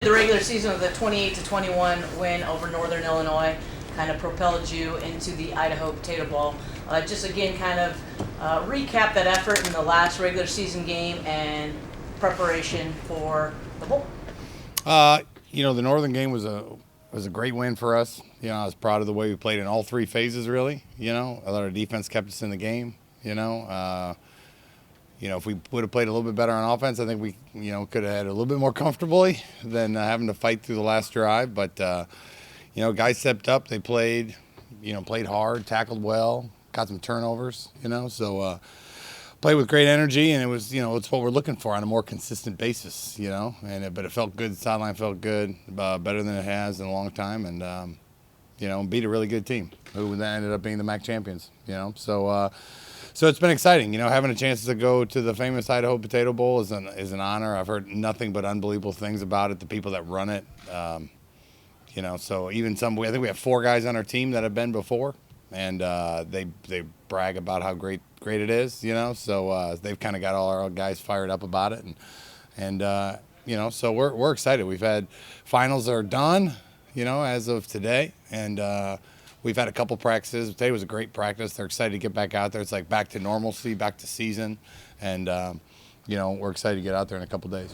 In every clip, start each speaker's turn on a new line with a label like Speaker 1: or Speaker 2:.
Speaker 1: The regular season with a 28-21 win over Northern Illinois kind of propelled you into the Idaho Potato Bowl. Just again, kind of recap that effort in the last regular season game and preparation for the bowl.
Speaker 2: The Northern game was a great win for us. I was proud of the way we played in all three phases, really. I thought our defense kept us in the game. If we would have played a little bit better on offense, I think we, could have had a little bit more comfortably than having to fight through the last drive. But, guys stepped up. They played hard, tackled well, got some turnovers, So played with great energy, and it was, it's what we're looking for on a more consistent basis, But it felt good. The sideline felt good, better than it has in a long time, and, beat a really good team who then ended up being the MAC champions, So it's been exciting, having a chance to go to the famous Idaho Potato Bowl is an honor. I've heard nothing but unbelievable things about it, the people that run it. So even I think we have 4 guys on our team that have been before, and they brag about how great it is, So they've kind of got all our guys fired up about it, and so we're excited. We've had finals are done, as of today, and we've had a couple practices. Today was a great practice. They're excited to get back out there. It's like back to normalcy, back to season. And, we're excited to get out there in a couple days.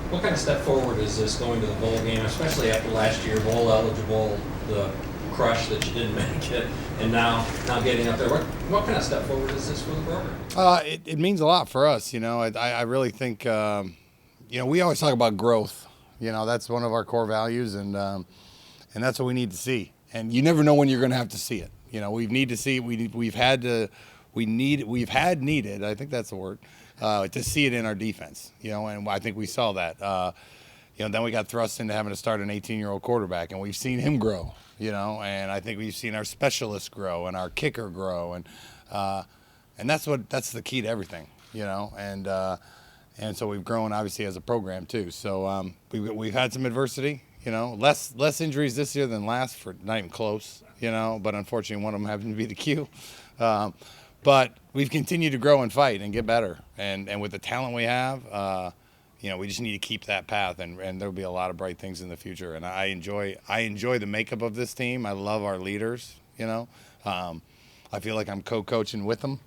Speaker 3: What kind of step forward is this going to the bowl game, especially after last year, bowl eligible, the crush that you didn't make it, and now getting up there? What kind of step forward is this for the program?
Speaker 2: It means a lot for us. I really think, we always talk about growth. That's one of our core values, and that's what we need to see. And you never know when you're going to have to see it. We need to see. We've had needed. I think that's the word to see it in our defense. And I think we saw that. Then we got thrust into having to start an 18-year-old quarterback, and we've seen him grow. And I think we've seen our specialists grow and our kicker grow, and that's the key to everything. And so we've grown obviously as a program too. So we've had some adversity. Less injuries this year than last, for not even close, but unfortunately one of them happened to be the Q. But we've continued to grow and fight and get better. And with the talent we have, we just need to keep that path, and there'll be a lot of bright things in the future. And I enjoy the makeup of this team. I love our leaders, I feel like I'm co-coaching with them,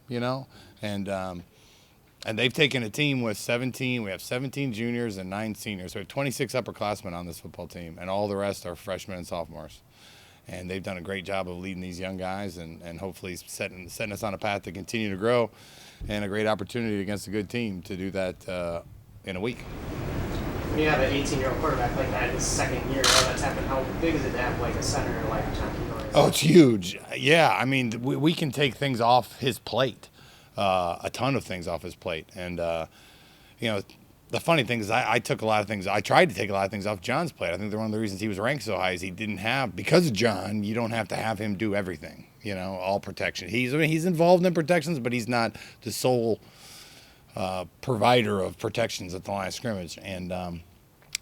Speaker 2: and they've taken a team with 17. We have 17 juniors and 9 seniors. So we have 26 upperclassmen on this football team, and all the rest are freshmen and sophomores. And they've done a great job of leading these young guys and hopefully setting us on a path to continue to grow, and a great opportunity against a good team to do that in a week.
Speaker 4: When you have an 18-year-old quarterback like that in his second year, that's happened. How big is it to have like a center like John?
Speaker 2: Oh, it's huge. Yeah, I mean, we can take things off his plate. A ton of things off his plate. And, the funny thing is I tried to take a lot of things off John's plate. I think one of the reasons he was ranked so high is he didn't have, because of John, you don't have to have him do everything, all protection. He's involved in protections, but he's not the sole provider of protections at the line of scrimmage. And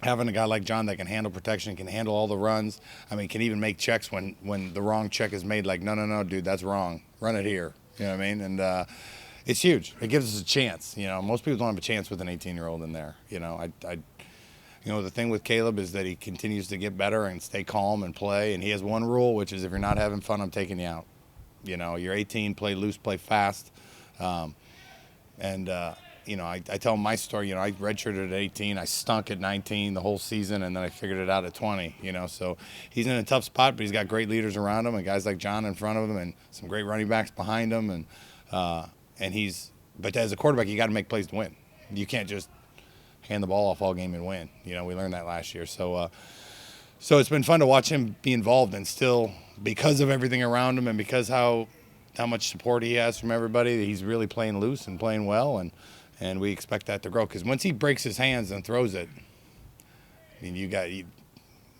Speaker 2: having a guy like John that can handle protection, can handle all the runs, can even make checks when the wrong check is made, like, no, dude, that's wrong. Run it here. You know what I mean? And it's huge. It gives us a chance. Most people don't have a chance with an 18-year-old in there. The thing with Caleb is that he continues to get better and stay calm and play. And he has one rule, which is if you're not having fun, I'm taking you out. You're 18, play loose, play fast. I tell him my story. I redshirted at 18. I stunk at 19 the whole season, and then I figured it out at 20. So he's in a tough spot, but he's got great leaders around him and guys like John in front of him and some great running backs behind him. But as a quarterback, you got to make plays to win. You can't just hand the ball off all game and win. We learned that last year. So it's been fun to watch him be involved, and still, because of everything around him and because how much support he has from everybody, he's really playing loose and playing well, and we expect that to grow. Because once he breaks his hands and throws it,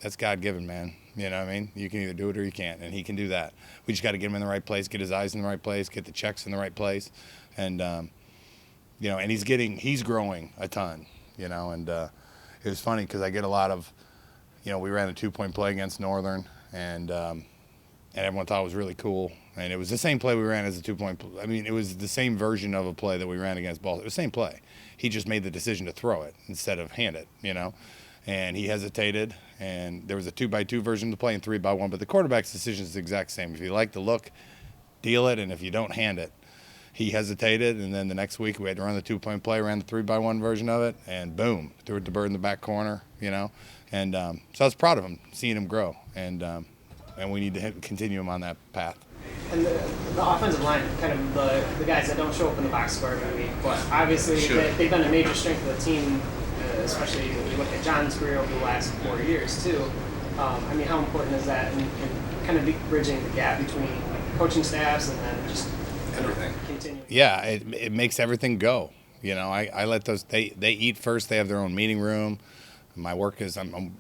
Speaker 2: that's God-given, man. You know what I mean? You can either do it or you can't, and he can do that. We just got to get him in the right place, get his eyes in the right place, get the checks in the right place, and and he's growing a ton, and it was funny because I get a lot of, we ran a 2-point play against Northern, and everyone thought it was really cool, and it was the same play we ran as a 2-point play. It was the same version of a play that we ran against Ball. It was the same play. He just made the decision to throw it instead of hand it, and he hesitated, and there was a 2x2 version to play and 3x1, but the quarterback's decision is the exact same. If you like the look, deal it, and if you don't, hand it. He hesitated, and then the next week we had to run the 2-point play, ran the 3x1 version of it, and boom, threw it to Bird in the back corner, And so I was proud of him, seeing him grow, and we need to continue him on that path.
Speaker 4: And the offensive line, kind of the guys that don't show up in the box score every week, but obviously they've been a major strength of the team, especially when you look at John's career over the last 4 years too. I mean, how important is that in kind of bridging the gap between coaching staffs and then just
Speaker 3: everything
Speaker 4: continuing?
Speaker 2: Yeah, it makes everything go. I let those they eat first. They have their own meeting room. My work is I'm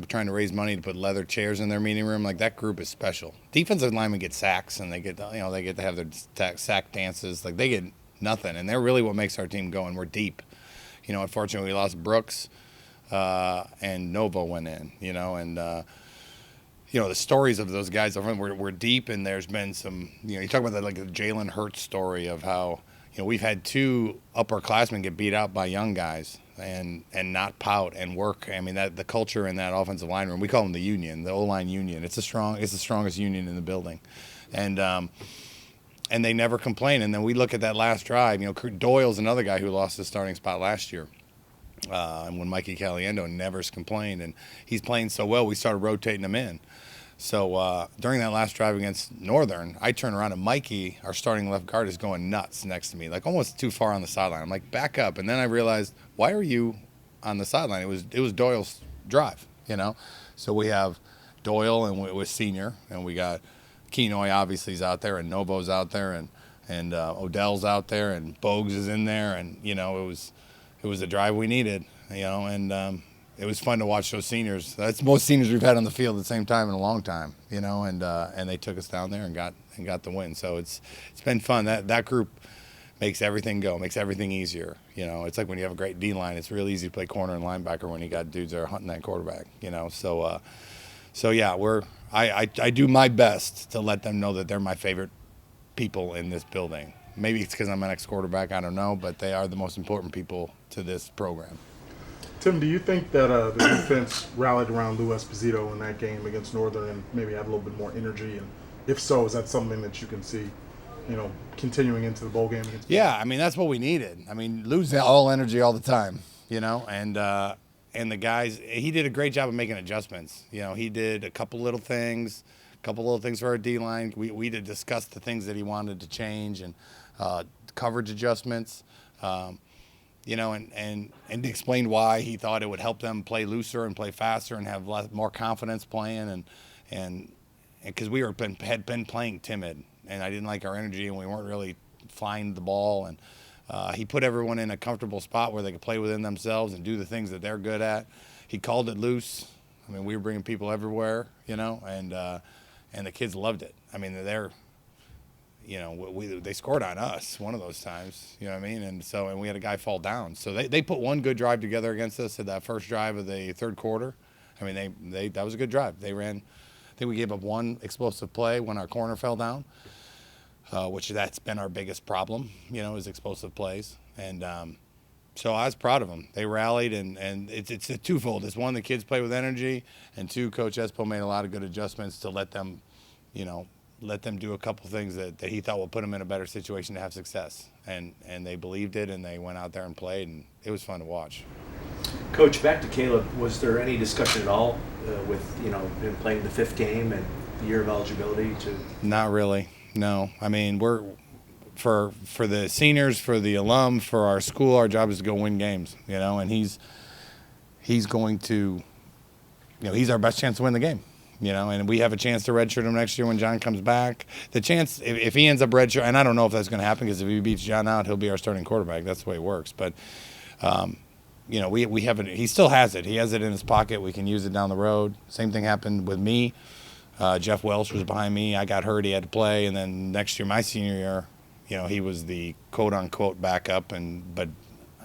Speaker 2: trying to raise money to put leather chairs in their meeting room. Like, that group is special. Defensive linemen get sacks, and they get to have their sack dances. Like, they get nothing, and they're really what makes our team go. And we're deep. Unfortunately, we lost Brooks, and Novo went in. And the stories of those guys. We're deep, and there's been some. You talk about that, like the Jalen Hurts story of how we've had 2 upperclassmen get beat out by young guys. And not pout and work. I mean, that the culture in that offensive line room, we call them the union, the O-line union. It's the strongest union in the building, and they never complain. And then we look at that last drive. Doyle's another guy who lost his starting spot last year, and when Mikey Caliendo never's complained, and he's playing so well, we started rotating him in. So during that last drive against Northern, I turn around and Mikey, our starting left guard, is going nuts next to me, like almost too far on the sideline. I'm like, back up. And then I realized, why are you on the sideline? It was Doyle's drive, So we have Doyle, and it was senior, and we got Kenoy, obviously, is out there, and Novo's out there, and Odell's out there, and Bogues is in there, and it was the drive we needed, and it was fun to watch those seniors. That's most seniors we've had on the field at the same time in a long time, and they took us down there and got the win. So it's been fun. That group makes everything go, makes everything easier. It's like when you have a great D-line, it's real easy to play corner and linebacker when you got dudes that are hunting that quarterback, So yeah, I do my best to let them know that they're my favorite people in this building. Maybe it's because I'm an ex-quarterback, I don't know, but they are the most important people to this program.
Speaker 5: Tim, do you think that the defense rallied around Lou Esposito in that game against Northern and maybe had a little bit more energy? And if so, is that something that you can see, continuing into the bowl game against?
Speaker 2: Yeah, I mean, that's what we needed. I mean, Lou's all energy all the time, and the guys, he did a great job of making adjustments. He did a couple little things for our D-line. We did discuss the things that he wanted to change and coverage adjustments. And explained why he thought it would help them play looser and play faster and have more confidence playing, and because we had been playing timid, and I didn't like our energy, and we weren't really flying the ball, and he put everyone in a comfortable spot where they could play within themselves and do the things that they're good at. He called it loose. I mean, we were bringing people everywhere, and the kids loved it. I mean, they scored on us one of those times, you know what I mean? And we had a guy fall down. So they put one good drive together against us at that first drive of the third quarter. I mean, that was a good drive. They ran, I think we gave up one explosive play when our corner fell down, which that's been our biggest problem, is explosive plays. And so I was proud of them. They rallied, and it's a twofold. It's one, the kids play with energy, and 2, Coach Espo made a lot of good adjustments to let them do a couple things that he thought would put them in a better situation to have success. And they believed it, and they went out there and played, and it was fun to watch.
Speaker 6: Coach, back to Caleb, was there any discussion at all with, him playing the 5th game and the year of eligibility to? Not
Speaker 2: really, no. I mean, we're for the seniors, for the alum, for our school, our job is to go win games, and he's going to, he's our best chance to win the game. And we have a chance to redshirt him next year when John comes back. The chance, if he ends up redshirt, and I don't know if that's going to happen, because if he beats John out, he'll be our starting quarterback. That's the way it works. But, we haven't. He still has it. He has it in his pocket. We can use it down the road. Same thing happened with me. Jeff Welsh was behind me. I got hurt. He had to play. And then next year, my senior year, he was the quote-unquote backup, but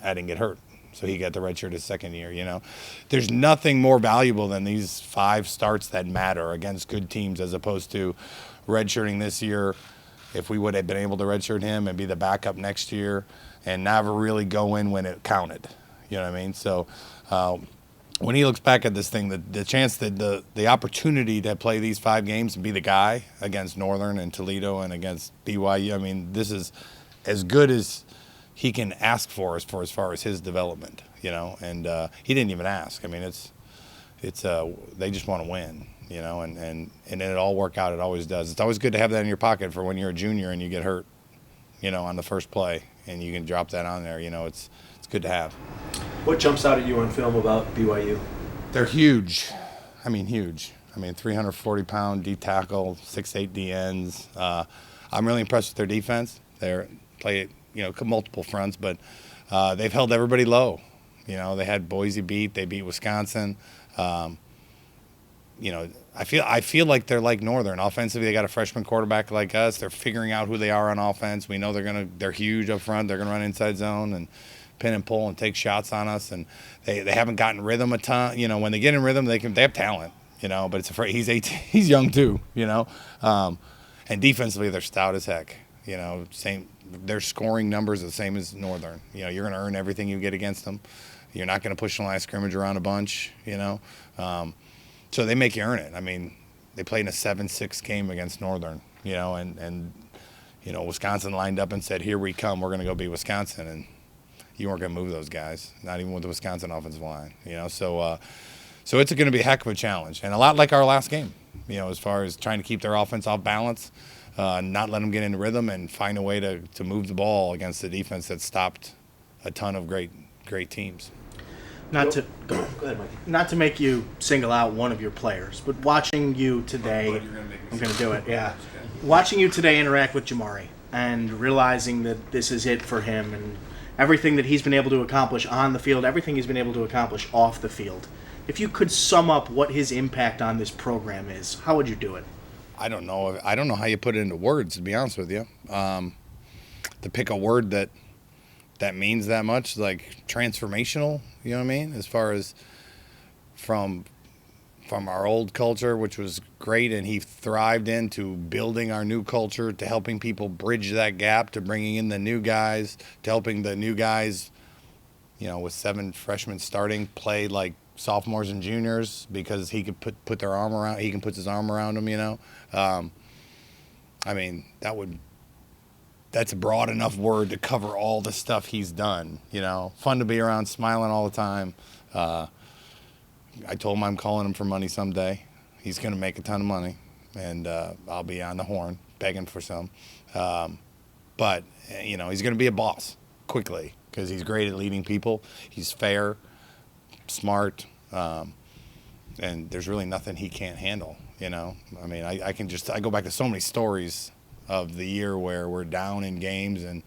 Speaker 2: I didn't get hurt. So he got the redshirt his second year, There's nothing more valuable than these 5 starts that matter against good teams, as opposed to redshirting this year. If we would have been able to redshirt him and be the backup next year and never really go in when it counted. You know what I mean? So when he looks back at this thing, the chance that the opportunity to play these 5 games and be the guy against Northern and Toledo and against BYU, I mean, this is as good as he can ask for as far as his development, you know. And he didn't even ask. I mean, it's they just want to win, you know, and it all work out. It always does. It's always good to have that in your pocket for when you're a junior and you get hurt, you know, on the first play, and you can drop that on there. You know, it's good to have.
Speaker 6: What jumps out at you on film about BYU?
Speaker 2: They're huge. I mean, huge. I mean, 340-pound D tackle, 6'8" D ends. I'm really impressed with their defense. They play, you know, multiple fronts, but they've held everybody low. You know, they had Boise beat. They beat Wisconsin. You know, I feel like they're like Northern. Offensively, they got a freshman quarterback like us. They're figuring out who they are on offense. We know they're huge up front. They're gonna run inside zone and pin and pull and take shots on us. And they haven't gotten rhythm a ton. You know, when they get in rhythm, they have talent. You know, but it's afraid he's 18. He's young too. You know, and defensively they're stout as heck. You know, their scoring numbers are the same as Northern. You know, you're gonna earn everything you get against them. You're not gonna push the line of scrimmage around a bunch. You know. So they make you earn it. I mean, they played in a 7-6 game against Northern, you know, and you know, Wisconsin lined up and said, "Here we come. We're going to go beat Wisconsin," and you weren't going to move those guys, not even with the Wisconsin offensive line, you know. So it's going to be a heck of a challenge, and a lot like our last game, you know, as far as trying to keep their offense off balance, not let them get into rhythm, and find a way to move the ball against the defense that stopped a ton of great teams.
Speaker 6: Go ahead, Mike.
Speaker 7: Not to make you single out one of your players, but watching you today, I'm going to do it, yeah. Watching you today interact with Jamauri and realizing that this is it for him and everything that he's been able to accomplish on the field, everything he's been able to accomplish off the field. If you could sum up what his impact on this program is, how would you do it?
Speaker 2: I don't know how you put it into words, to be honest with you. To pick a word that means that much, like transformational, you know what I mean? As far as from our old culture, which was great, and he thrived into building our new culture, to helping people bridge that gap, to bringing in the new guys, to helping the new guys, you know, with 7 freshmen starting, play like sophomores and juniors, because he could put their arm around, he can put his arm around them, you know. I mean, that's a broad enough word to cover all the stuff he's done, you know. Fun to be around, smiling all the time. I told him I'm calling him for money someday. He's going to make a ton of money, and I'll be on the horn begging for some. But, you know, he's going to be a boss quickly, because he's great at leading people. He's fair, smart, and there's really nothing he can't handle, you know. I mean, I go back to so many stories of the year where we're down in games and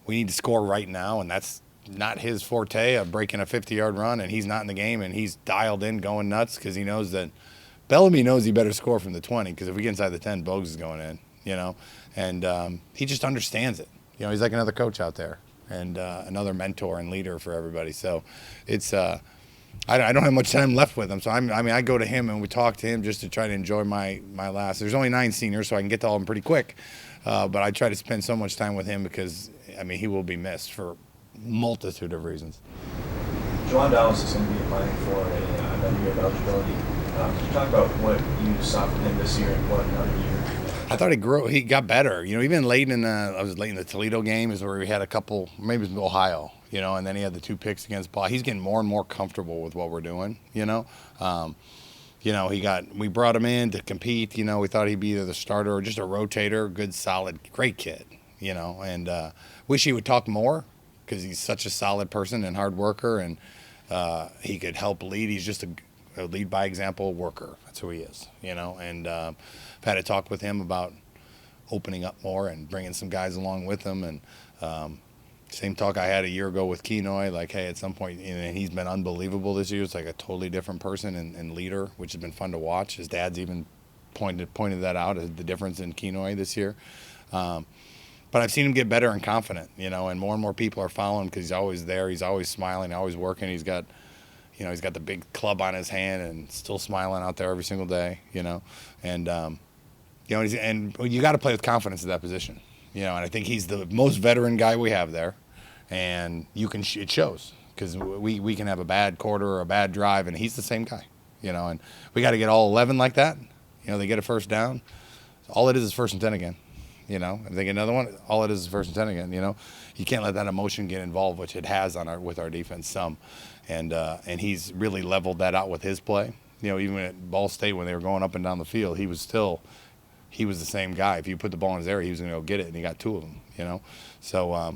Speaker 2: we need to score right now, and that's not his forte, of breaking a 50-yard run, and he's not in the game, and he's dialed in, going nuts, because he knows that Bellamy knows he better score from the 20, because if we get inside the 10, Bogues is going in, you know. And he just understands it. You know, he's like another coach out there, and another mentor and leader for everybody. So it's I don't have much time left with him, so I go to him and we talk to him just to try to enjoy my last. There's only 9 seniors, so I can get to all of them pretty quick. But I try to spend so much time with him, because I mean, he will be missed for a multitude of reasons.
Speaker 8: Juwan Dallas is going to be applying for another year of eligibility. Can you talk about what you saw from him this year and what another year?
Speaker 2: I thought he grew. He got better. You know, even late in the Toledo game is where we had a couple. Maybe it was Ohio. You know, and then he had the 2 picks against Ball. He's getting more and more comfortable with what we're doing. You know, we brought him in to compete. You know, we thought he'd be either the starter or just a rotator. Good, solid, great kid. You know, and wish he would talk more, because he's such a solid person and hard worker, and he could help lead. He's just a lead by example worker. That's who he is. You know, and I've had a talk with him about opening up more and bringing some guys along with him, and same talk I had a year ago with Kenoy, like, hey, at some point, you know, and he's been unbelievable this year. It's like a totally different person and leader, which has been fun to watch. His dad's even pointed that out, the difference in Kenoy this year. But I've seen him get better and confident, you know, and more people are following, because he's always there. He's always smiling, always working. He's got the big club on his hand and still smiling out there every single day, you know. And, you know, and you got to play with confidence at that position. You know, and I think he's the most veteran guy we have there, and it shows, because we can have a bad quarter or a bad drive, and he's the same guy, you know. And we got to get all 11 like that. You know, they get a first down. All it is first and 10 again. You know, if they get another one, all it is first and 10 again. You know, you can't let that emotion get involved, which it has with our defense some, and he's really leveled that out with his play. You know, even at Ball State when they were going up and down the field, he was the same guy. If you put the ball in his area, he was going to go get it, and he got 2 of them. You know, so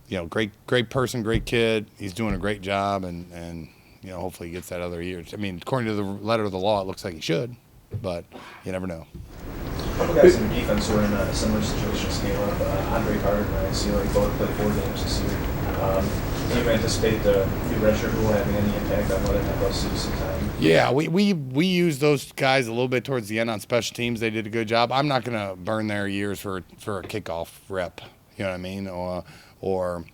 Speaker 2: you know, great person, great kid. He's doing a great job, and you know, hopefully he gets that other year. I mean, according to the letter of the law, it looks like he should, but you never know.
Speaker 8: A couple guys in the defense who are in a similar situation to scale up. Andre Carter and I see like both played 4 games this year. Do you anticipate the new redshirt rule having any impact on whether or not they'll see some time?
Speaker 2: Yeah, we use those guys a little bit towards the end on special teams. They did a good job. I'm not going to burn their years for a kickoff rep. You know what I mean? Or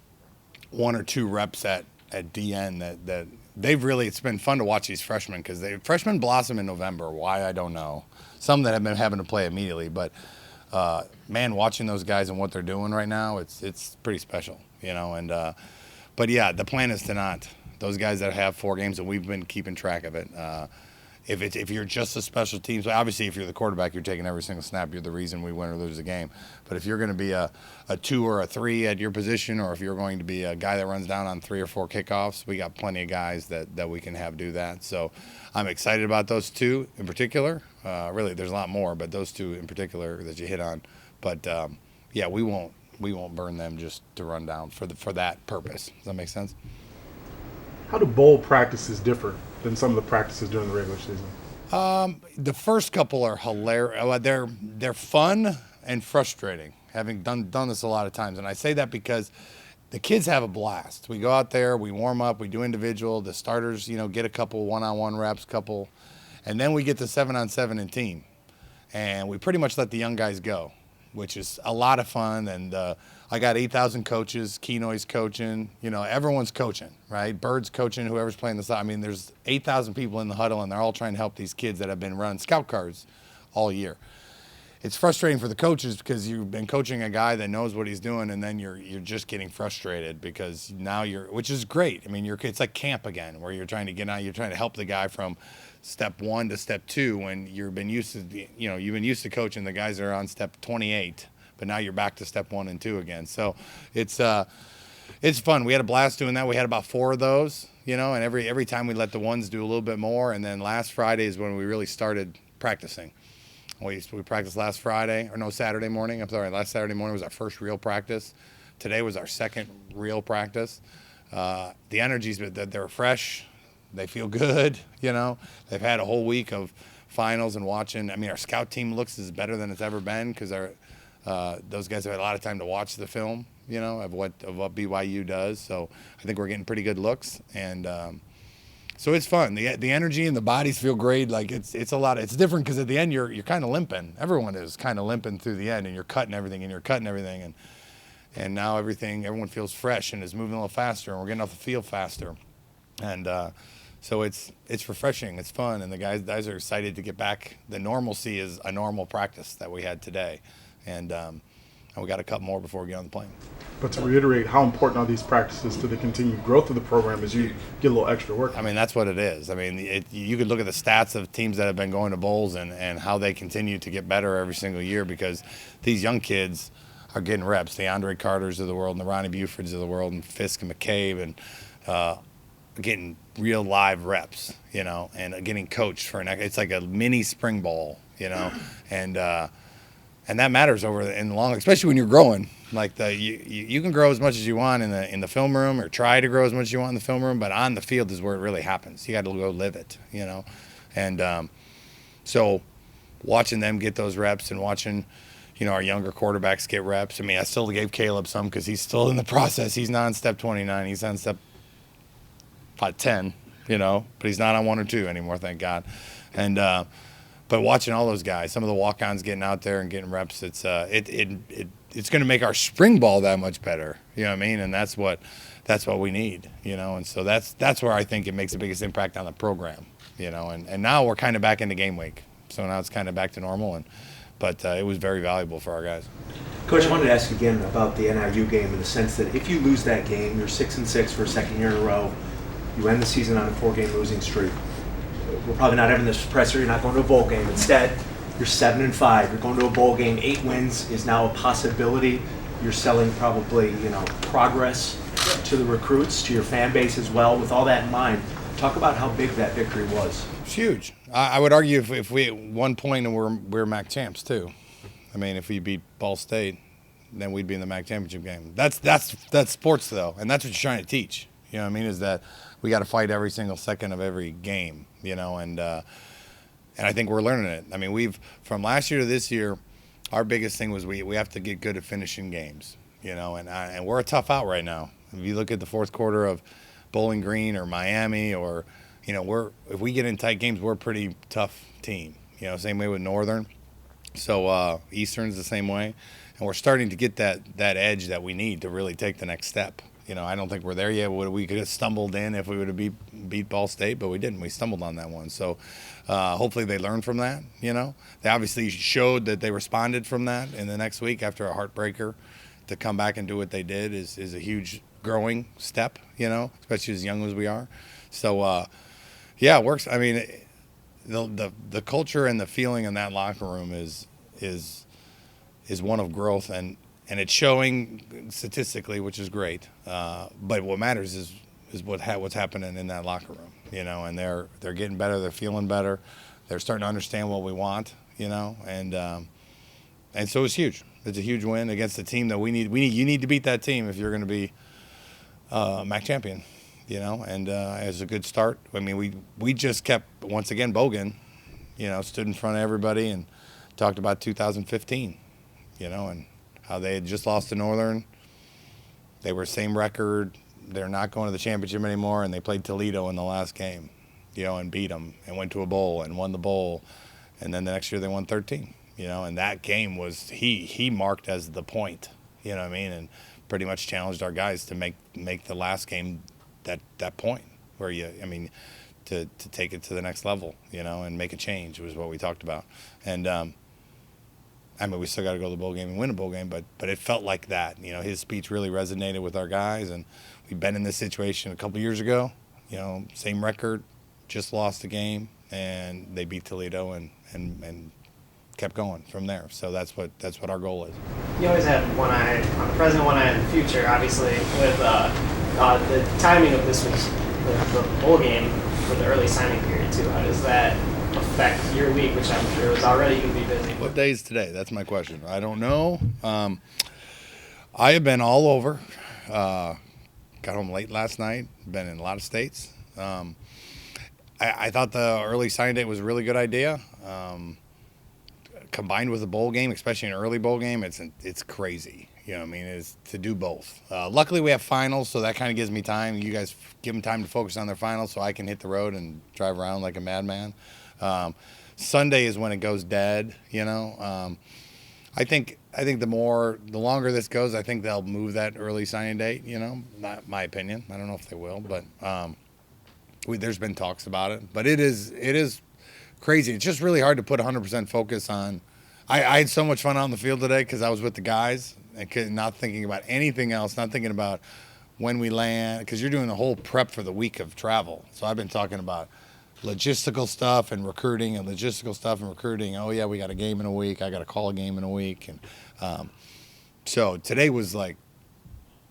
Speaker 2: 1 or 2 reps at DN that they've really. It's been fun to watch these freshmen because freshmen blossom in November. Why, I don't know. Some that have been having to play immediately, but man, watching those guys and what they're doing right now, it's pretty special, you know. And but yeah, the plan is to not those guys that have 4 games, and we've been keeping track of it. If you're just a special teams, obviously if you're the quarterback, you're taking every single snap. You're the reason we win or lose the game. But if you're going to be a 2 or a 3 at your position, or if you're going to be a guy that runs down on 3 or 4 kickoffs, we got plenty of guys that we can have do that. So I'm excited about those 2 in particular. Really, there's a lot more, but those 2 in particular that you hit on. But yeah, we won't burn them just to run down for that purpose. Does that make sense?
Speaker 5: How do bowl practices differ than some of the practices during the regular season?
Speaker 2: The first couple are hilarious. They're fun and frustrating. Having done this a lot of times, and I say that because the kids have a blast. We go out there, we warm up, we do individual. The starters, you know, get a couple one-on-one reps, and then we get to 7-on-7 and team, and we pretty much let the young guys go, which is a lot of fun. And I got 8,000 coaches, Kenoy's coaching, you know, everyone's coaching, right? Bird's coaching, whoever's playing the side. I mean, there's 8,000 people in the huddle, and they're all trying to help these kids that have been running scout cards all year. It's frustrating for the coaches because you've been coaching a guy that knows what he's doing, and then you're just getting frustrated because now which is great. I mean, it's like camp again, where you're trying to get out, you're trying to help the guy from step 1 to step 2 when you've been used to coaching the guys that are on step 28, but now you're back to step 1 and 2 again. So it's fun. We had a blast doing that. We had about 4 of those, you know, and every time we let the ones do a little bit more. And then last Friday is when we really started practicing. We practiced last Saturday morning. I'm sorry, last Saturday morning was our first real practice. Today was our second real practice. The energies, they're fresh. They feel good, you know. They've had a whole week of finals and watching. I mean, our scout team looks as better than it's ever been because those guys have had a lot of time to watch the film, you know, of what BYU does. So I think we're getting pretty good looks, and so it's fun. The energy and the bodies feel great. Like it's a lot. It's different because at the end you're kind of limping. Everyone is kind of limping through the end, and you're cutting everything, and now everyone feels fresh and is moving a little faster, and we're getting off the field faster, and so it's refreshing. It's fun, and the guys are excited to get back. The normalcy is a normal practice that we had today, and we got a couple more before we get on the plane.
Speaker 5: But to reiterate, how important are these practices to the continued growth of the program as you get a little extra work?
Speaker 2: I mean, that's what it is. I mean, you could look at the stats of teams that have been going to bowls and how they continue to get better every single year because these young kids are getting reps. The Andre Carters of the world and the Ronnie Bufords of the world and Fisk and McCabe and getting real live reps, you know, and getting coached for it's like a mini spring bowl, you know, and that matters in the long, especially when you're growing. Like you can grow as much as you want in the film room, or try to grow as much as you want in the film room, but on the field is where it really happens. You got to go live it, you know, and so watching them get those reps and watching, you know, our younger quarterbacks get reps. I mean, I still gave Caleb some because he's still in the process. He's not on step 29. He's on step 10, you know, but he's not on 1 or 2 anymore, thank God. And but watching all those guys, some of the walk-ons getting out there and getting reps, it's going to make our spring ball that much better. You know what I mean? And that's what we need, you know. And so that's where I think it makes the biggest impact on the program, you know. And now we're kind of back into game week, so now it's kind of back to normal. but it was very valuable for our guys.
Speaker 6: Coach, I wanted to ask again about the NIU game in the sense that if you lose that game, you're 6-6 for a second year in a row. You end the season on a 4-game losing streak. We're probably not having this presser. You're not going to a bowl game. Instead, you're 7-5. You're going to a bowl game. 8 wins is now a possibility. You're selling probably, progress to the recruits, to your fan base as well. With all that in mind, talk about how big that victory was.
Speaker 2: It's huge. I would argue if we at one point and we're MAC champs too. I mean, if we beat Ball State, then we'd be in the MAC championship game. That's sports though, and that's what you're trying to teach. You know what I mean? Is that we got to fight every single second of every game. And I think we're learning it. I mean, from last year to this year, our biggest thing was we have to get good at finishing games. And we're a tough out right now. If you look at the fourth quarter of Bowling Green or Miami, or if we get in tight games, we're a pretty tough team. Same way with Northern. So Eastern's the same way, and we're starting to get that edge that we need to really take the next step. I don't think we're there yet. We could have stumbled in if we would have beat Ball State, but we didn't. We stumbled on that one. So hopefully they learned from that. They obviously showed that they responded from that in the next week after a heartbreaker. To come back and do what they did is a huge growing step. Especially as young as we are. So it works. I mean, the culture and the feeling in that locker room is one of growth, and it's showing statistically, which is great. But what matters is what's happening in that locker room, and they're getting better, they're feeling better, they're starting to understand what we want, and so it's huge. It's a huge win against the team that we need. You need to beat that team if you're going to be MAC champion. And it's a good start. I mean, we just kept, once again, Bogan, stood in front of everybody and talked about 2015, and how they had just lost to Northern. They were same record. They're not going to the championship anymore, and they played Toledo in the last game, and beat them and went to a bowl and won the bowl. And then the next year they won 13, and that game was, he marked as the point, and pretty much challenged our guys to make the last game that point where to take it to the next level, and make a change was what we talked about. And we still got to go to the bowl game and win a bowl game, but it felt like that. His speech really resonated with our guys, and we've been in this situation a couple years ago. Same record, just lost a game, and they beat Toledo and kept going from there. So that's what our goal is.
Speaker 4: You always have one eye on the present, one eye on the future. Obviously, with the timing of this was the bowl game for the early signing period too. How does that affect your week, which I'm sure was already going to be busy?
Speaker 2: What day is today? That's my question. I don't know. I have been all over. Got home late last night. Been in a lot of states. I thought the early signing date was a really good idea. Combined with a bowl game, especially an early bowl game, it's crazy. Is to do both. Luckily, we have finals, so that kind of gives me time. You guys give them time to focus on their finals, so I can hit the road and drive around like a madman. Sunday is when it goes dead. I think the longer this goes, I think they'll move that early signing date. Not my opinion. I don't know if they will, but there's been talks about it. But it is crazy. It's just really hard to put 100% focus on. I had so much fun out on the field today because I was with the guys and not thinking about anything else, not thinking about when we land, because you're doing the whole prep for the week of travel. So I've been talking about logistical stuff and recruiting and logistical stuff and recruiting. Oh, yeah, we got a game in a week. I got to call a game in a week. And so today was like,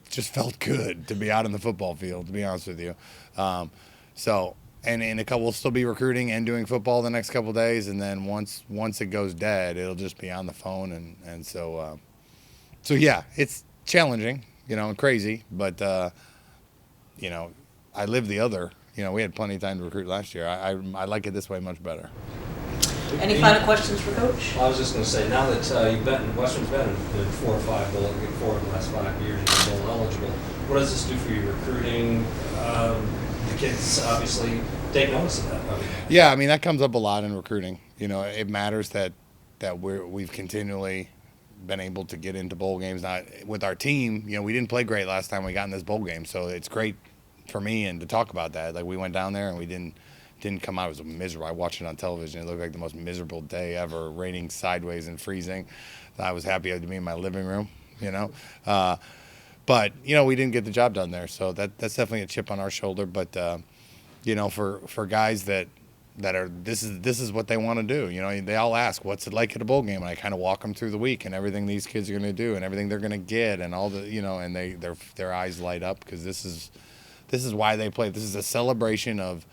Speaker 2: just felt good to be out in the football field, to be honest with you. And in we'll still be recruiting and doing football the next couple of days. And then once it goes dead, it'll just be on the phone. And so yeah, it's challenging, and crazy. But, I live the other. We had plenty of time to recruit last year. I like it this way much better.
Speaker 1: Any final questions for Coach?
Speaker 3: I was just going to say, now that Western's been in 4 or 5 bowl, 4 of the last 5 years, you're bowl eligible. What does this do for your recruiting? The kids obviously take notice of that.
Speaker 2: Yeah, that comes up a lot in recruiting. It matters that we've continually been able to get into bowl games. Not with our team, we didn't play great last time we got in this bowl game, so it's great for me and to talk about that. Like, we went down there and we didn't didn't come out. It was miserable. I watched it on television. It looked like the most miserable day ever, raining sideways and freezing. I was happy to be in my living room, you know. But, you know, we didn't get the job done there. So that's definitely a chip on our shoulder. But, you know, for guys that are, this is what they want to do. You know, they all ask, what's it like at a bowl game? And I kind of walk them through the week and everything these kids are going to do and everything they're going to get and all the, you know, and their eyes light up because this is why they play. This is a celebration of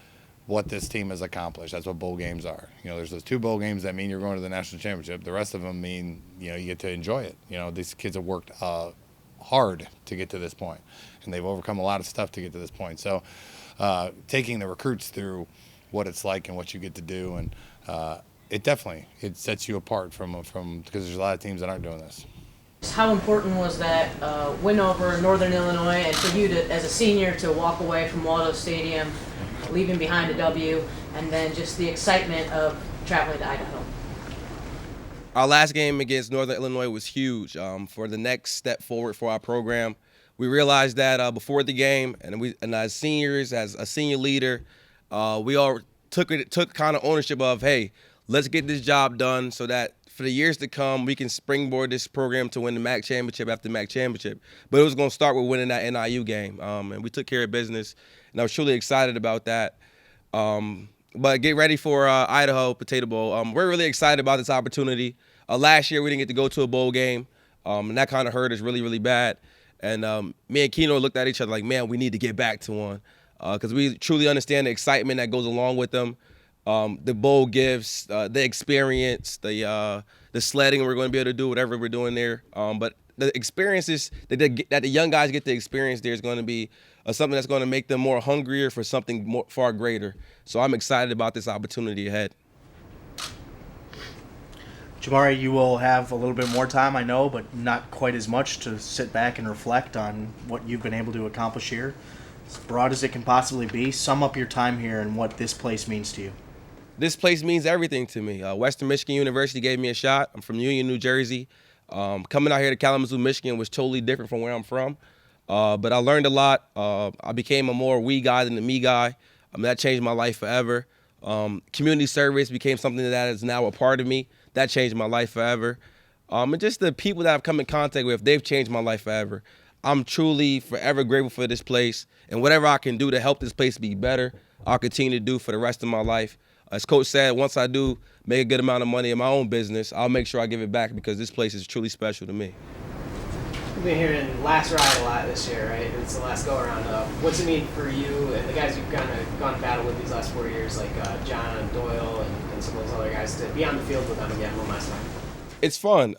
Speaker 2: what this team has accomplished. That's what bowl games are. You know, there's those 2 bowl games that mean you're going to the national championship. The rest of them mean, you know, you get to enjoy it. You know, these kids have worked hard to get to this point, and they've overcome a lot of stuff to get to this point. So taking the recruits through what it's like and what you get to do, and it sets you apart from because there's a lot of teams that aren't doing this.
Speaker 1: How important was that win over Northern Illinois, and for you to, as a senior, to walk away from Waldo Stadium, leaving behind a W, and then just the excitement of traveling to Idaho?
Speaker 9: Our last game against Northern Illinois was huge for the next step forward for our program. We realized that before the game, and as seniors, as a senior leader, we all took kind of ownership of, hey, let's get this job done so that for the years to come, we can springboard this program to win the MAC championship after MAC championship. But it was going to start with winning that NIU game, and we took care of business, and I was truly excited about that. But get ready for Idaho Potato Bowl. We're really excited about this opportunity. Last year, we didn't get to go to a bowl game, and that kind of hurt us really, really bad. And me and Keno looked at each other like, man, we need to get back to one because we truly understand the excitement that goes along with them. The bowl gives, the experience, the sledding we're going to be able to do, whatever we're doing there. But the experiences that the young guys get to experience there is going to be something that's going to make them more hungrier for something more, far greater. So I'm excited about this opportunity ahead.
Speaker 7: Jamauri, you will have a little bit more time, I know, but not quite as much to sit back and reflect on what you've been able to accomplish here. As broad as it can possibly be, sum up your time here and what this place means to you.
Speaker 9: This place means everything to me. Western Michigan University gave me a shot. I'm from Union, New Jersey. Coming out here to Kalamazoo, Michigan was totally different from where I'm from. But I learned a lot. I became a more we guy than a me guy. That changed my life forever. Community service became something that is now a part of me. That changed my life forever. And just the people that I've come in contact with, they've changed my life forever. I'm truly forever grateful for this place. And whatever I can do to help this place be better, I'll continue to do for the rest of my life. As Coach said, once I do make a good amount of money in my own business, I'll make sure I give it back because this place is truly special to me.
Speaker 4: We've been hearing last ride a lot this year, right? It's the last go-around. What's it mean for you and the guys you've kind of gone to battle with these last 4 years, like John and Doyle and some of those other guys, to be on the field with them again one last time?
Speaker 9: It's fun.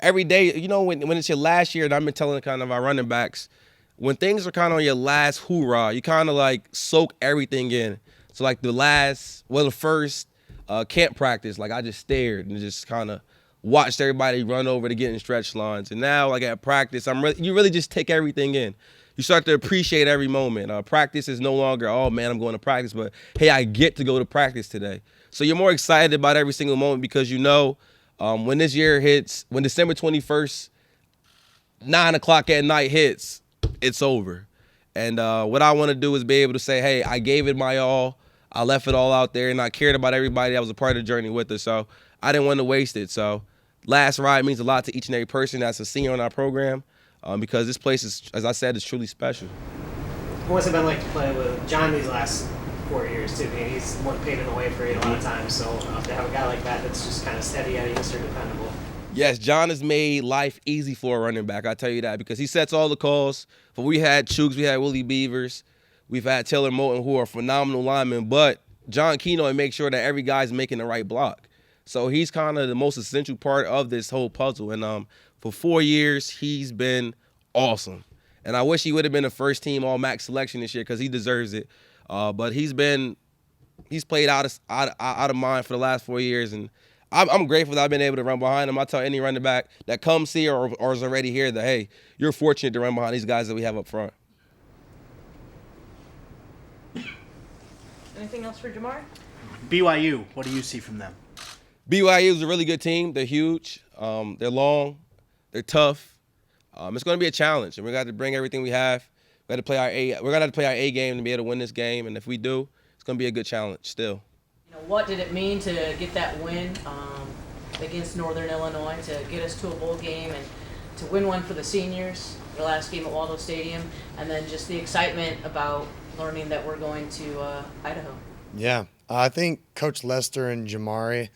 Speaker 9: Every day, you know, when it's your last year, and I've been telling kind of our running backs, when things are kind of on your last hoorah, you kind of like soak everything in. So like the first camp practice, like I just stared and just kind of watched everybody run over to get in stretch lines. And now like at practice, you really just take everything in. You start to appreciate every moment. Practice is no longer, oh man, I'm going to practice, but hey, I get to go to practice today. So you're more excited about every single moment because you know when this year hits, when December 21st, 9 o'clock at night hits, it's over. And what I want to do is be able to say, hey, I gave it my all. I left it all out there, and I cared about everybody that was a part of the journey with us. So I didn't want to waste it. So last ride means a lot to each and every person that's a senior on our program because this place is, as I said, is truly special.
Speaker 4: What's it been like to play with John these last 4 years, too? I mean, he's one paving the way for you a lot of times. So to have a guy like that that's just kind of steady Eddie, Mr. Dependable.
Speaker 9: Yes, John has made life easy for a running back, I tell you that, because he sets all the calls. But we had Chooks, we had Willie Beavers, we've had Taylor Moulton, who are phenomenal linemen, but John Keno makes sure that every guy's making the right block. So he's kind of the most essential part of this whole puzzle. And for 4 years, he's been awesome. And I wish he would have been a first-team All-MAC selection this year because he deserves it. But he's played out of mind for the last 4 years, and I'm grateful that I've been able to run behind him. I tell any running back that comes here or is already here that, hey, you're fortunate to run behind these guys that we have up front.
Speaker 1: Anything else for Jamauri?
Speaker 7: BYU, what do you see from them?
Speaker 9: BYU is a really good team. They're huge. They're long. They're tough. It's going to be a challenge, and we got to bring everything we have. We're going to have to play our A game to be able to win this game, and if we do, it's gonna be a good challenge still.
Speaker 1: You know, what did it mean to get that win against Northern Illinois, to get us to a bowl game and to win one for the seniors, the last game at Waldo Stadium, and then just the excitement about learning that we're going to Idaho?
Speaker 10: Yeah, I think Coach Lester and Jamauri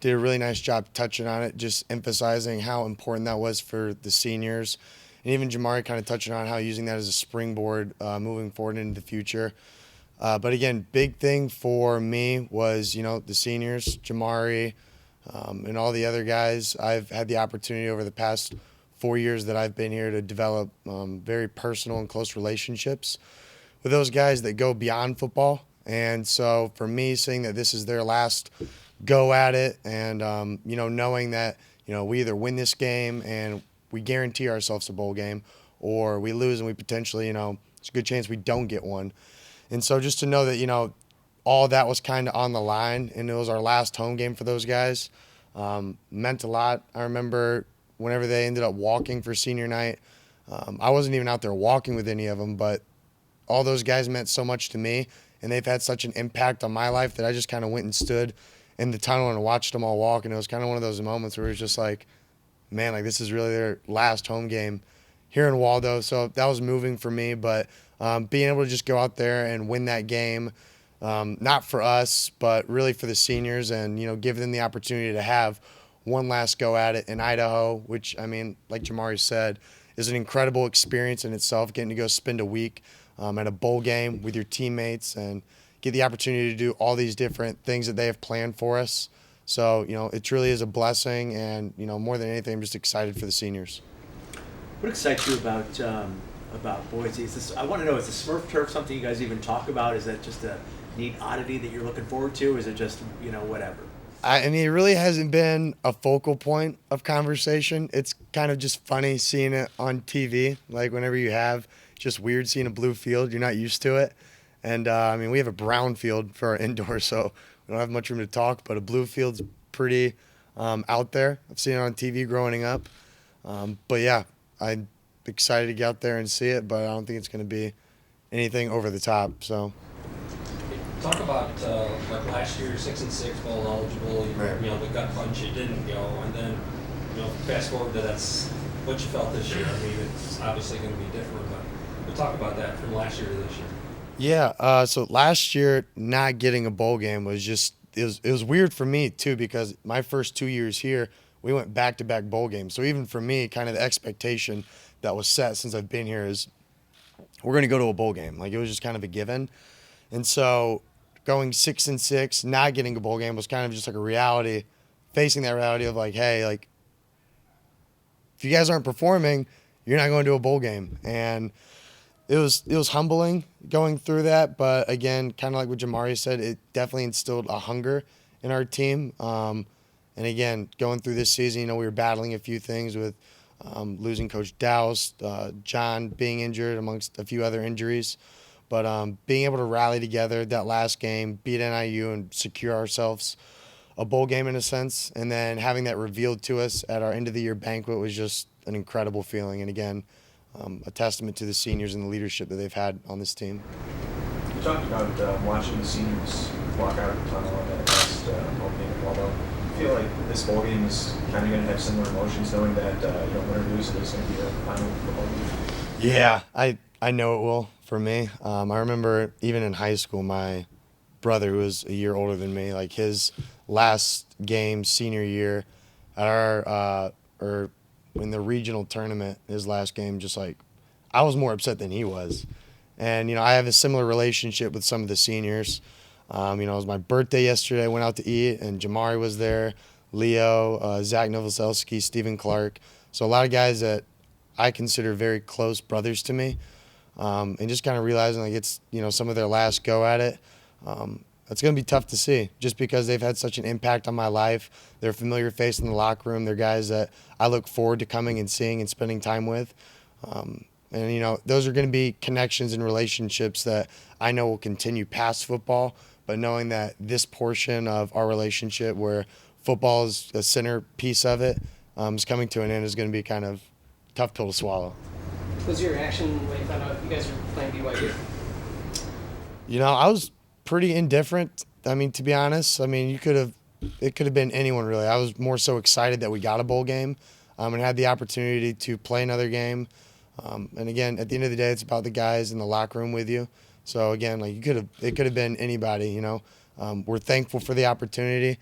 Speaker 10: did a really nice job touching on it, just emphasizing how important that was for the seniors. And even Jamauri kind of touching on how using that as a springboard moving forward into the future. But again, big thing for me was, the seniors, Jamauri, and all the other guys. I've had the opportunity over the past 4 years that I've been here to develop very personal and close relationships with those guys that go beyond football. And so for me, seeing that this is their last go at it and, knowing that, we either win this game and we guarantee ourselves a bowl game, or we lose and we potentially, it's a good chance we don't get one. And so just to know that, all that was kind of on the line and it was our last home game for those guys meant a lot. I remember whenever they ended up walking for senior night, I wasn't even out there walking with any of them, but all those guys meant so much to me, and they've had such an impact on my life that I just kind of went and stood in the tunnel and watched them all walk, and it was kind of one of those moments where it was just like, man, like this is really their last home game here in Waldo. So that was moving for me, but being able to just go out there and win that game, not for us, but really for the seniors, and give them the opportunity to have one last go at it in Idaho, which, I mean, like Jamauri said, is an incredible experience in itself, getting to go spend a week at a bowl game with your teammates and get the opportunity to do all these different things that they have planned for us. So, it truly is a blessing, and, more than anything, I'm just excited for the seniors.
Speaker 6: What excites you about Boise? I want to know, is the Smurf turf something you guys even talk about? Is that just a neat oddity that you're looking forward to? Is it just, whatever?
Speaker 10: I mean, it really hasn't been a focal point of conversation. It's kind of just funny seeing it on TV. Like whenever you have, it's just weird seeing a blue field. You're not used to it. And, we have a brown field for our indoor, so we don't have much room to talk, but a blue field's pretty out there. I've seen it on TV growing up. But, yeah, I'm excited to get out there and see it, but I don't think it's going to be anything over the top. So.
Speaker 3: Talk about like last year, 6-6 bowl eligible. The gut punch, it didn't go, and then fast forward to that's what you felt this year. I mean, it's obviously going to be different, but we'll talk about that from last year to this year.
Speaker 10: Yeah. So last year, not getting a bowl game was just it was weird for me too, because my first 2 years here, we went back-to-back bowl games. So even for me, kind of the expectation that was set since I've been here is we're going to go to a bowl game. Like it was just kind of a given, and so going 6-6, not getting a bowl game was kind of just like a reality, facing that reality of like, hey, like if you guys aren't performing, you're not going to a bowl game. And it was humbling going through that, but again, kind of like what Jamauri said, it definitely instilled a hunger in our team. And again, going through this season, we were battling a few things with losing Coach Douse, John being injured, amongst a few other injuries. But being able to rally together that last game, beat NIU, and secure ourselves a bowl game in a sense, and then having that revealed to us at our end-of-the-year banquet was just an incredible feeling. And again, a testament to the seniors and the leadership that they've had on this team.
Speaker 8: You talked about watching the seniors walk out of the tunnel in that last bowl game in Waldo. I feel like this bowl game is kind of going to have similar emotions, knowing that win or lose, it is going to be a final football game.
Speaker 10: Yeah, I know it will for me. I remember even in high school, my brother, who was a year older than me, like his last game senior year at our or in the regional tournament, his last game, just like I was more upset than he was. And I have a similar relationship with some of the seniors. It was my birthday yesterday. I went out to eat, and Jamauri was there, Leo, Zach Novoselsky, Stephen Clark. So a lot of guys that I consider very close brothers to me. And just kind of realizing like it's some of their last go at it. It's going to be tough to see just because they've had such an impact on my life. They're a familiar face in the locker room. They're guys that I look forward to coming and seeing and spending time with. And those are going to be connections and relationships that I know will continue past football, but knowing that this portion of our relationship where football is a centerpiece of it is coming to an end is going to be kind of tough pill to swallow.
Speaker 4: What was your reaction when you found out you guys were playing BYU?
Speaker 10: I was pretty indifferent. I mean, to be honest, I mean, it could have been anyone really. I was more so excited that we got a bowl game and had the opportunity to play another game. And again, at the end of the day, it's about the guys in the locker room with you. So again, like it could have been anybody, you know. We're thankful for the opportunity.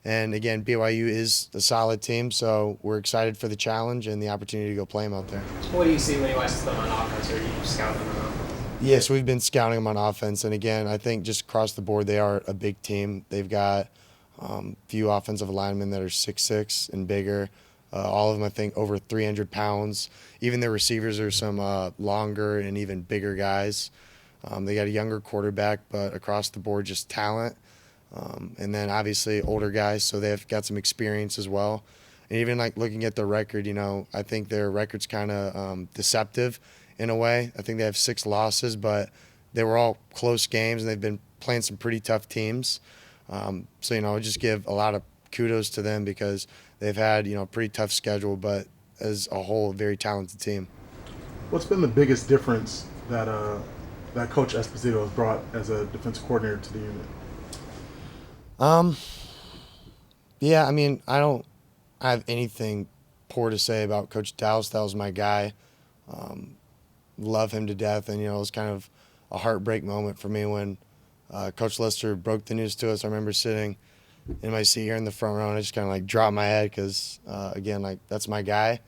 Speaker 10: And again, BYU is a solid team, so we're excited for the challenge and the opportunity to go play them out there.
Speaker 4: What do you see when you watch them on offense, or are you scouting them on offense?
Speaker 10: Yes, we've been scouting them on offense, and again, I think just across the board, they are a big team. They've got few offensive linemen that are 6'6" and bigger. All of them, I think, over 300 pounds. Even their receivers are some longer and even bigger guys. They got a younger quarterback, but across the board, just talent. And then obviously older guys, so they've got some experience as well. And even like looking at their record, you know, I think their record's kind of deceptive in a way. I think they have 6 losses, but they were all close games, and they've been playing some pretty tough teams. So, you know, I'll just give a lot of kudos to them because they've had, you know, a pretty tough schedule, but as a whole, a very talented team.
Speaker 5: What's been the biggest difference that that Coach Esposito has brought as a defensive coordinator to the unit?
Speaker 10: Yeah, I mean, I don't have anything poor to say about Coach Dallas. That was my guy. Love him to death, and, you know, it was kind of a heartbreak moment for me when Coach Lester broke the news to us. I remember sitting in my seat here in the front row, and I just kind of like dropped my head because, again, like that's my guy.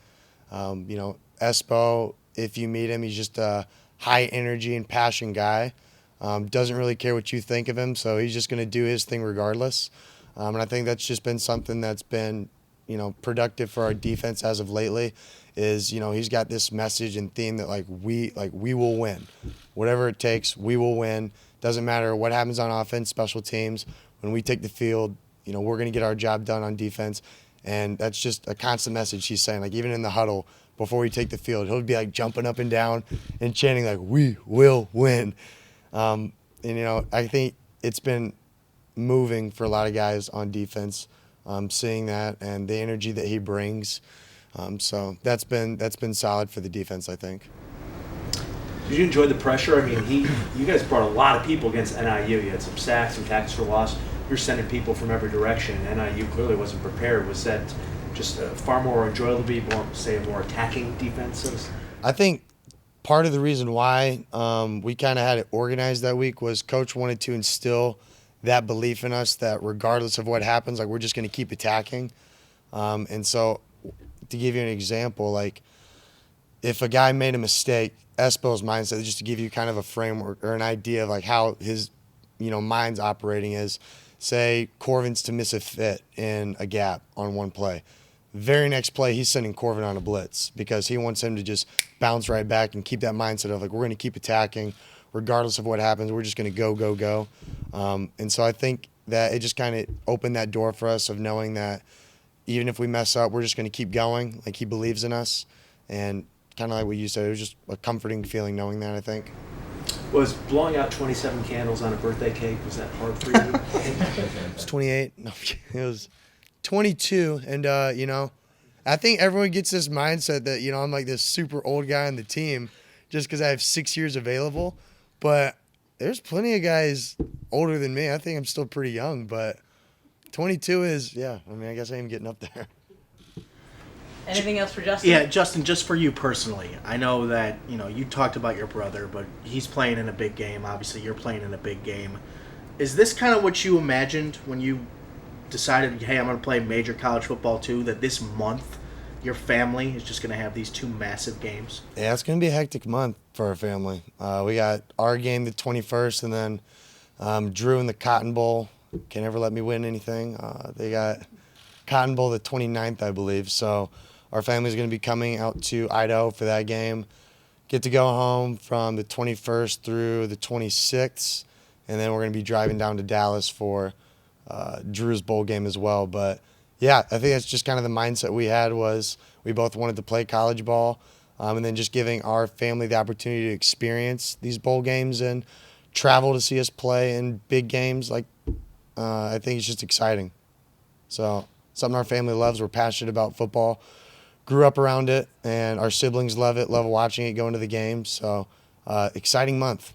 Speaker 10: You know, Espo, if you meet him, he's just a high energy and passion guy. Doesn't really care what you think of him, so he's just going to do his thing regardless. And I think that's just been something that's been, you know, productive for our defense as of lately. Is, you know, he's got this message and theme that we will win, whatever it takes, we will win. Doesn't matter what happens on offense, special teams. When we take the field, you know, we're going to get our job done on defense, and that's just a constant message he's saying. Like even in the huddle before we take the field, he'll be like jumping up and down and chanting like "We will win." And, you know, I think it's been moving for a lot of guys on defense, seeing that and the energy that he brings. So that's been solid for the defense, I think.
Speaker 6: Did you enjoy the pressure? I mean, you guys brought a lot of people against NIU. You had some sacks, some tackles for loss. You're sending people from every direction. NIU clearly wasn't prepared. Was that just far more enjoyable to be more, say, a more attacking defense?
Speaker 10: I think part of the reason why we kind of had it organized that week was Coach wanted to instill that belief in us that regardless of what happens, like we're just going to keep attacking. And so to give you an example, like if a guy made a mistake, Espo's mindset, just to give you kind of a framework or an idea of like how his, you know, mind's operating is, say Corvin's to miss a fit in a gap on one play. Very next play, he's sending Corvin on a blitz because he wants him to just bounce right back and keep that mindset of like we're going to keep attacking regardless of what happens. We're just going to go. And so I think that it just kind of opened that door for us of knowing that even if we mess up, we're just going to keep going. Like he believes in us, and kind of like what you said, it was just a comforting feeling knowing that, I think.
Speaker 6: Was blowing out 27 candles on a birthday cake, was that hard for you?
Speaker 10: It was 28. No, it was 22. And, you know, I think everyone gets this mindset that, you know, I'm like this super old guy on the team just because I have 6 years available. But there's plenty of guys older than me. I think I'm still pretty young, but 22 is, yeah, I mean, I guess I am getting up there.
Speaker 1: Anything else for Justin?
Speaker 7: Yeah, Justin, just for you personally, I know that, you know, you talked about your brother, but he's playing in a big game. Obviously, you're playing in a big game. Is this kind of what you imagined when you decided, hey, I'm going to play major college football too, that this month your family is just going to have these 2 massive games?
Speaker 10: Yeah, it's going to be a hectic month for our family. We got our game the 21st, and then Drew in the Cotton Bowl. Can't ever let me win anything. They got Cotton Bowl the 29th, I believe. So our family's going to be coming out to Idaho for that game. Get to go home from the 21st through the 26th, and then we're going to be driving down to Dallas for Drew's bowl game as well. But, yeah, I think that's just kind of the mindset we had was we both wanted to play college ball, and then just giving our family the opportunity to experience these bowl games and travel to see us play in big games. Like, I think it's just exciting. So something our family loves. We're passionate about football. Grew up around it, and our siblings love it, love watching it, going to the games. So exciting month.